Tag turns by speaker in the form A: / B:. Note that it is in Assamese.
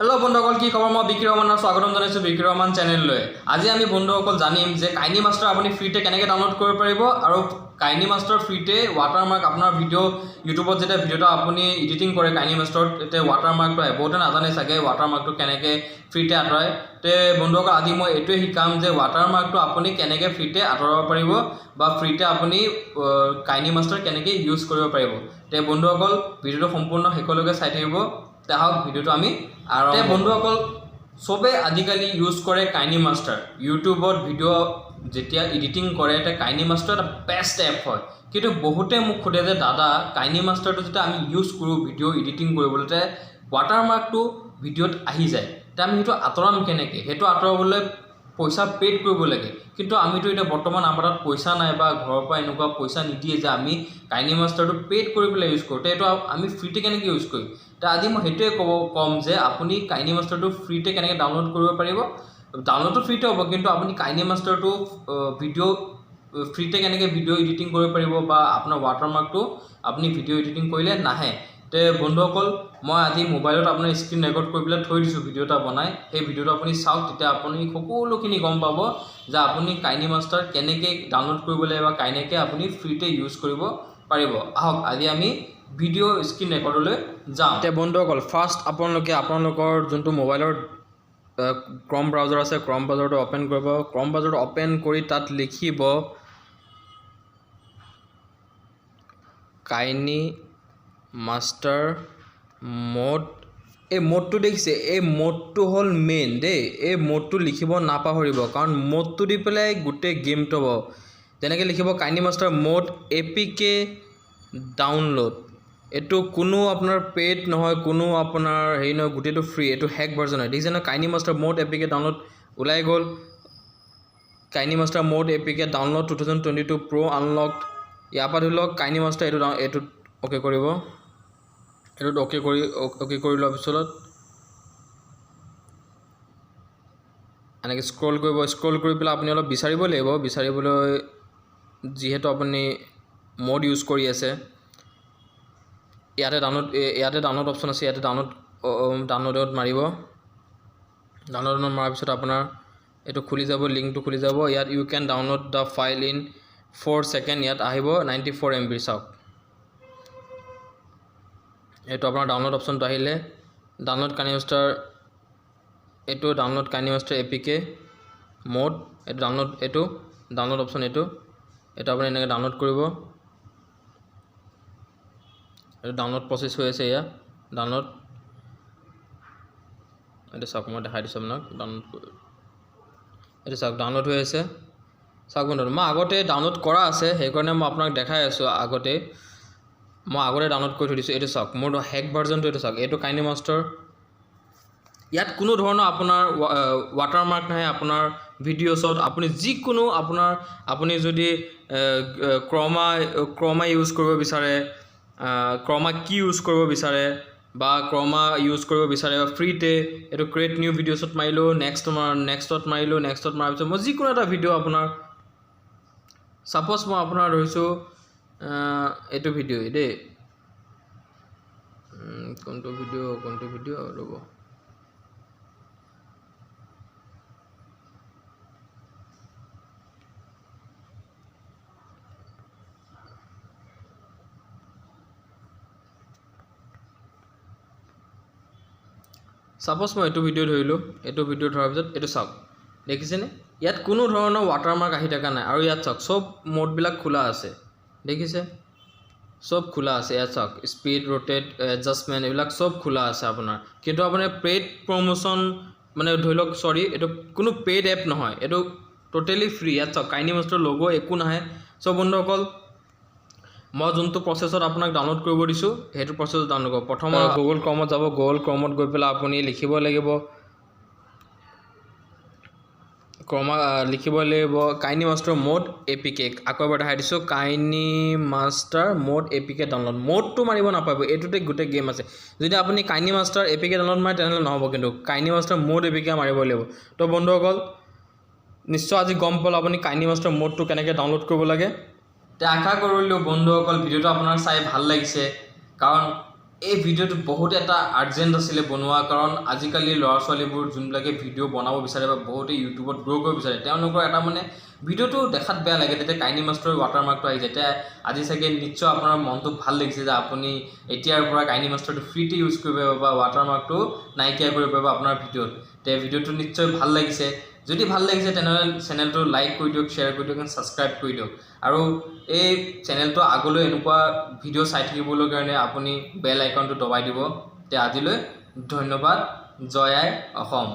A: हेलो बंधुসকল কি খবৰ মই বিকি ৰহমানৰ স্বাগতম জনাইছো বিকি ৰহমান চেনেললৈ আজি আমি বন্ধুসকল জানিম যে কাইনিমাস্টাৰ আপুনি ফ্ৰীতে কেনেকৈ ডাউনলোড কৰিব পাৰিব আৰু কাইনিমাস্টাৰ ফ্ৰীতে ৱাটাৰমাৰ্ক আপোনাৰ ভিডিও ইউটিউবত যেতিয়া ভিডিওটা আপুনি এডিটিং কৰে কাইনিমাস্টাৰত এতে ৱাটাৰমাৰ্কটো আহে বহুতে নাজানে চাগে ৱাটাৰমাৰ্কটো কেনেকৈ ফ্ৰীতে আঁতৰাই তে বন্ধুসকল আজি মই এইটোৱে শিকাম যে ৱাটাৰমাৰ্কটো আপুনি কেনেকৈ ফ্ৰীতে আঁতৰাব পাৰিব বা ফ্ৰীতে আপুনি কাইনিমাস্টাৰ কেনেকৈ ইউজ কৰিব পাৰিব তে বন্ধুসকল ভিডিওটো সম্পূৰ্ণ শেষলৈকে চাই থাকিব তাহক ভিডিওটো আমি আৰু বন্ধুসকল সবে আজিকালি ইউজ কৰে কাইনিমাস্টাৰ ইউটিউবত ভিডিও যেতিয়া এডিটিং কৰে এটা কাইনিমাস্টাৰ এটা বেষ্ট এপ হয় কিন্তু বহুতে মোক খুদে যে দাদা কাইনিমাস্টাৰটো যেতিয়া আমি ইউজ কৰো ভিডিও এডিটিং কৰিবলৈ ৱাটাৰমাৰ্কটো ভিডিওত আহি যায় তে আমি হেতু আতৰাম কেনেকৈ হেতু আতৰাবলৈ পইচা পেড কৰিব লাগে কিন্তু আমিতো এটা বৰ্তমান আমাৰ তাত পইচা নাই বা ঘৰৰ পৰা এনেকুৱা পইচা নিদিয়ে যে আমি কাইনিমাস্টাৰটো পেড কৰিবলৈ ইউজ কৰোঁ তে এইটো আমি ফ্ৰীতে কেনেকৈ ইউজ কৰিম তে আজি মই হেতুৱে কম যে আপুনি কাইনিমাস্টাৰটো ফ্ৰীতে কেনেকৈ ডাউনলোড কৰিব পাৰিব ডাউনলোডটো ফ্ৰীতে হ'ব কিন্তু আপুনি কাইনিমাস্টাৰটো ভিডিও ফ্ৰীতে কেনেকৈ ভিডিও এডিটিং কৰিব পাৰিব বা আপোনাৰ ৱাটাৰমাৰ্কটো আপুনি ভিডিও এডিটিং কৰিলে নাহে তে বন্ধুসকল মই আজি মোবাইলত আপোনাৰ স্ক্ৰীন ৰেকৰ্ড কৰি পেলাই থৈ দিছোঁ ভিডিওটা বনাই সেই ভিডিওটো আপুনি চাওক তেতিয়া আপুনি সকলোখিনি গম পাব যে আপুনি কাইনিমাস্টাৰ কেনেকৈ ডাউনলোড কৰিব লাগে বা কেনেকৈ আপুনি ফ্ৰীতে ইউজ কৰিব পাৰিব আহক আজি আমি ভিডিও স্ক্ৰীন ৰেকৰ্ডলৈ যাওঁ তে বন্ধুসকল ফাৰ্ষ্ট আপোনালোকৰ যোনটো মোবাইলৰ ক্ৰম ব্ৰাউজাৰ আছে ক্ৰম ব্ৰাউজাৰটো ওপেন কৰিব ক্ৰম ব্ৰাউজাৰটো ওপেন কৰি তাত লিখিব কাইনিমাস্টাৰ মোড এই মোডটো দেখিছে এই মোডটো হ'ল মেইন দেই এই মোডটো লিখিব নাপাহৰিব কাৰণ মোডটো দি পেলাই গোটেই গেমটো হ'ব যেনেকৈ লিখিব কাইনিমাস্টাৰ মোড এপিকে ডাউনলোড এটো কোনো আপোনাৰ পেড নহয় কোনো আপোনাৰ হেৰি নহয় গোটেইটো ফ্ৰী এটো হ্যাক ভাৰ্জন হয় দেখিছে না কাইনিমাস্টাৰ মোড এপিকে ডাউনলোড ওলাই গ'ল কাইনিমাস্টাৰ মোড এপিকে ডাউনলোড 2022 প্ৰ আনলকড ইয়াৰ পৰা ধৰি লওক কাইনিমাস্টাৰ এইটো ওকে কৰিব এইটো ওকে কৰি লোৱাৰ পিছত এনেকৈ স্ক্ৰল কৰি পেলাই আপুনি অলপ বিচাৰিব লাগিব বিচাৰিবলৈ যিহেতু আপুনি মোড ইউজ কৰি আছে ইয়াতে ডাউনলোড অপশ্যন আছে ইয়াতে ডাউনলোডত মাৰিব ডাউনলোডত মাৰাৰ পিছত আপোনাৰ এইটো খুলি যাব লিংকটো খুলি যাব ইয়াত you can download the file in 4 second ইয়াত আহিব 94 MB চাওক এইটো আপোনাৰ ডাউনলোড অপশ্যনটো আহিলে ডাউনলোড কাইনিমাস্টাৰ এপিকে মোড এইটো ডাউনলোড অপশ্যন এইটো আপুনি এনেকৈ ডাউনলোড কৰিব এইটো ডাউনলোড প্ৰসেস হৈ আছে ইয়া ডাউনলোড এইটো চাওক মই দেখাই দিছোঁ আপোনাক ডাউনলোড হৈ আছে চাওক বন্ধু মই আগতে ডাউনলোড কৰা আছে সেইকাৰণে মই আপোনাক দেখাই আছোঁ আগতে ডাউনলোড কৰি থৈ দিছোঁ এইটো চাওক মোৰ হ্যাক ভাৰ্জনটো এইটো চাওক এইটো কাইনিমাস্টাৰ ইয়াত কোনো ধৰণৰ আপোনাৰ ৱাটাৰমাৰ্ক নাই আপোনাৰ ভিডিঅ'ছত আপুনি যিকোনো আপুনি যদি ক্ৰমা ইউজ কৰিব বিচাৰে ক্ৰমা কি ইউজ কৰিব বিচাৰে বা ক্ৰমা ইউজ কৰিব বিচাৰে ফ্ৰীতে এইটো ক্ৰিয়েট নিউ ভিডিঅ'ছত মাৰিলো নেক্সটত মাৰাৰ পিছত মই যিকোনো এটা ভিডিঅ' আপোনাৰ সাপোজ মই আপোনাৰ ধৰিছোঁ এইটো ভিডিঅ' দেই কোনটো ভিডিঅ' ৰ'ব সাপোজ মই এইটো ভিডিঅ' ধৰিলোঁ এইটো ভিডিঅ' ধৰাৰ পিছত এইটো চাওক দেখিছেনে ইয়াত কোনো ধৰণৰ ৱাটাৰমাৰ্ক আহি থকা নাই আৰু ইয়াত চাওক সব মোডবিলাক খোলা আছে দেখিছে সব খোলা আছে ইয়াত চাওক স্পীড ৰোটেট এডজাষ্টমেণ্ট এইবিলাক সব খোলা আছে আপোনাৰ কিন্তু আপোনাৰ পেইড প্ৰমোশ্যন মানে ধৰি লওক সৰি এইটো কোনো পেইড এপ নহয় এইটো টোটেলি ফ্ৰী ইয়াত চাওক কাইনিমাস্টাৰ লোগো একো নাহে সব বন্ধুসকল মই যোনটো প্ৰসেছত আপোনাক ডাউনলোড কৰিব দিছোঁ সেইটো প্ৰসেছত ডাউনলোড কৰিব প্ৰথম গুগল ক্ৰমত যাব গুগল ক্ৰমত গৈ পেলাই আপুনি লিখিব লাগিব কাইনিমাস্টাৰ মোড এপিকে আকৌ এবাৰ দেখাই দিছোঁ কাইনিমাস্টাৰ মোড এপিকে ডাউনলোড মোডটো মাৰিব নাপাব এইটোতে গোটেই গেম আছে যদি আপুনি কাইনিমাস্টাৰ এপিকে ডাউনলোড মাৰে তেনেহ'লে নহ'ব কিন্তু কাইনিমাস্টাৰ মোড এপিকে মাৰিব লাগিব তো বন্ধুসকল নিশ্চয় আজি গম পালে আপুনি কাইনিমাস্টাৰ মোডটো কেনেকৈ ডাউনলোড কৰিব লাগে তে আশা কৰিলোঁ বন্ধুসকল ভিডিওটো আপোনাৰ চাই ভাল লাগিছে কাৰণ এই ভিডিঅ'টো বহুত এটা আৰ্জেণ্ট আছিলে বনোৱা কাৰণ আজিকালি ল'ৰা ছোৱালীবোৰ যোনবিলাকে ভিডিঅ' বনাব বিচাৰে বা বহুতে ইউটিউবত গ্ৰ' কৰিব বিচাৰে তেওঁলোকৰ এটা মানে ভিডিঅ'টো দেখাত বেয়া লাগে তেতিয়া কাইনিমাষ্টাৰৰ ৱাটাৰমাৰ্কটো আহি যেতিয়া আজি চাগে নিশ্চয় আপোনাৰ মনটো ভাল লাগিছে যে আপুনি এতিয়াৰ পৰা কাইনিমাষ্টাৰটো ফ্ৰীতে ইউজ কৰিব পাৰিব বা ৱাটাৰমাৰ্কটো নাইকিয়া কৰিব পাৰিব আপোনাৰ ভিডিঅ'ত তে ভিডিঅ'টো নিশ্চয় ভাল লাগিছে যদি ভাল লাগিছে তেনেহ'লে চেনেলটো লাইক কৰি দিয়ক শ্বেয়াৰ কৰি দিয়ক ছাবস্ক্ৰাইব কৰি দিয়ক আৰু এই চেনেলটো আগলৈ এনেকুৱা ভিডিঅ' চাই থাকিবলৈ কাৰণে আপুনি বেল আইকনটো দবাই দিব তে আজিলৈ ধন্যবাদ জয় আই অসম